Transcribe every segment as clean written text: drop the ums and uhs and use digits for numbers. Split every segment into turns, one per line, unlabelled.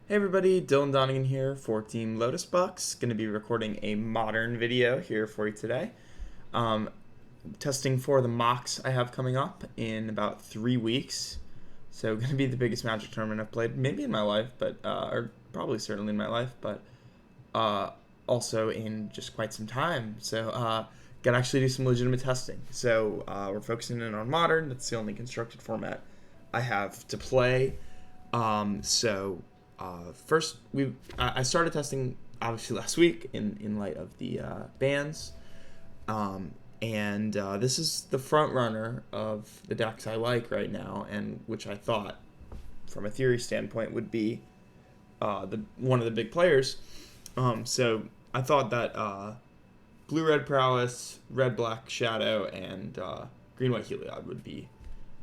Hey everybody, Dylan Donegan here for Team Lotus Box. Going to be recording a modern video here for you today. Testing for the mocks I have coming up in about 3 weeks. So going to be the biggest Magic tournament I've played, maybe in my life, but or probably certainly in my life, but also in just quite some time. So got to actually do some legitimate testing. So we're focusing in on modern. That's the only constructed format I have to play. First, I started testing obviously last week in light of the bans, and this is the front runner of the decks I like right now, and which I thought, from a theory standpoint, would be one of the big players. So I thought that blue-red Prowess, red-black Shadow, and green-white Heliod would be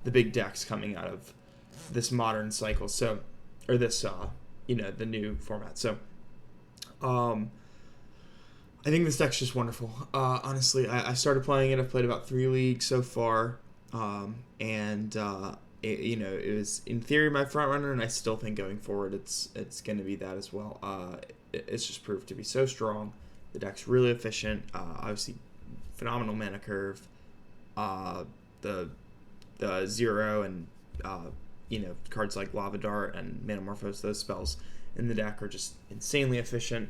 the big decks coming out of this modern cycle. So, or this the new format. So I think this deck's just wonderful. Honestly, I started playing it. I've played about 3 leagues so far, it was in theory my front runner, and I still think going forward it's going to be that as well. It's just proved to be so strong. The deck's really efficient. Obviously, phenomenal mana curve. The zero and cards like Lava Dart and Manamorphose, those spells in the deck are just insanely efficient.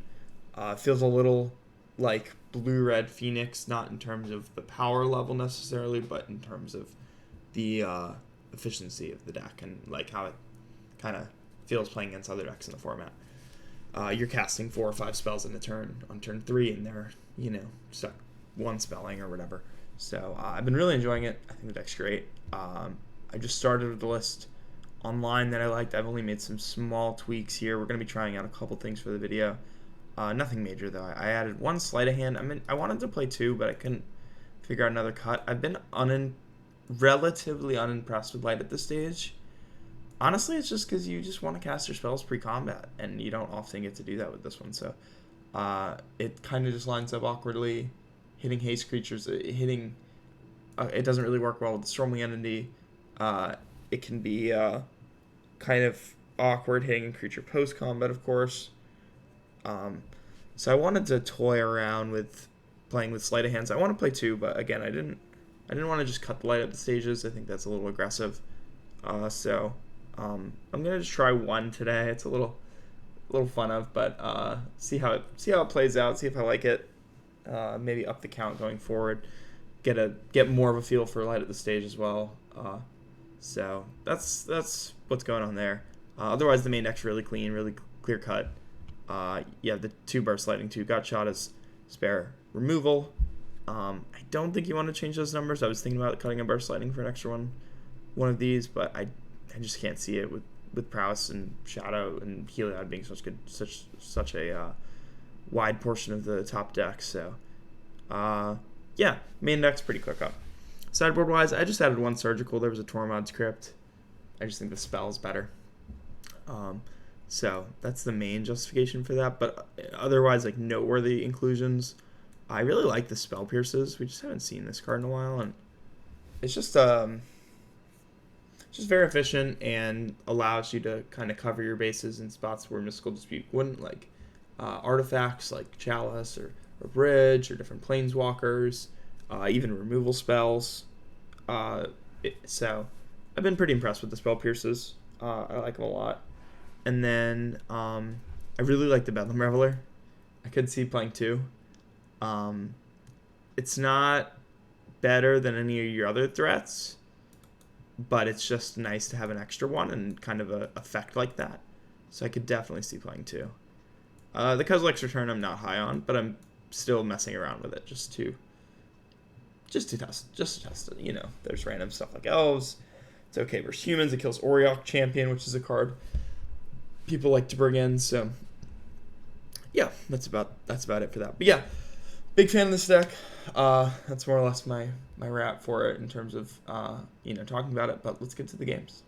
Feels a little like blue-red Phoenix, not in terms of the power level necessarily, but in terms of the efficiency of the deck and like how it kind of feels playing against other decks in the format. You're casting 4 or 5 spells in a turn on turn 3, and they're stuck one spelling or whatever. So I've been really enjoying it. I think the deck's great. I just started with the list online that I liked. I've only made some small tweaks here. We're going to be trying out a couple things for the video. Nothing major though. I added 1 sleight of hand. I wanted to play 2, but I couldn't figure out another cut. I've been relatively unimpressed with light at this stage. Honestly, it's just because you just want to cast your spells pre-combat, and you don't often get to do that with this one. So it kind of just lines up awkwardly. Hitting haste creatures, it doesn't really work well with the Stormwing Entity. It can be kind of awkward hitting a creature post-combat, of course. So I wanted to toy around with playing with sleight of hands. I want to play 2, but again, I didn't want to just cut the light up the stages. I think that's a little aggressive. I'm gonna just try 1 today. It's a little fun of, but see how it plays out. See if I like it. Maybe up the count going forward. Get more of a feel for light at the stage as well. So that's what's going on there. Otherwise, the main deck's really clean, really clear cut. The 2 burst lightning 2 got shot as spare removal. I don't think you want to change those numbers. I was thinking about cutting a burst lightning for an extra one of these, but I just can't see it with Prowess and Shadow and Heliod being such a wide portion of the top deck. So main deck's pretty quick up. Sideboard wise, I just added 1 surgical. There was a Tormod's Crypt. I just think the spell's better. So that's the main justification for that. But otherwise, like noteworthy inclusions, I really like the Spell Pierces. We just haven't seen this card in a while, and it's just very efficient and allows you to kind of cover your bases in spots where Mystical Dispute wouldn't, like artifacts like Chalice or Bridge or different Planeswalkers. Even removal spells. So I've been pretty impressed with the Spell Pierces. I like them a lot. And then I really like the Bedlam Reveler. I could see playing 2. It's not better than any of your other threats, but it's just nice to have an extra one and kind of a effect like that. So I could definitely see playing 2. The Kozilek's Return I'm not high on, but I'm still messing around with it just to test it. There's random stuff like elves. It's okay versus humans. It kills Oriok Champion, which is a card people like to bring in. So yeah, that's about it for that. But yeah, big fan of this deck. That's more or less my wrap for it in terms of talking about it. But let's get to the games.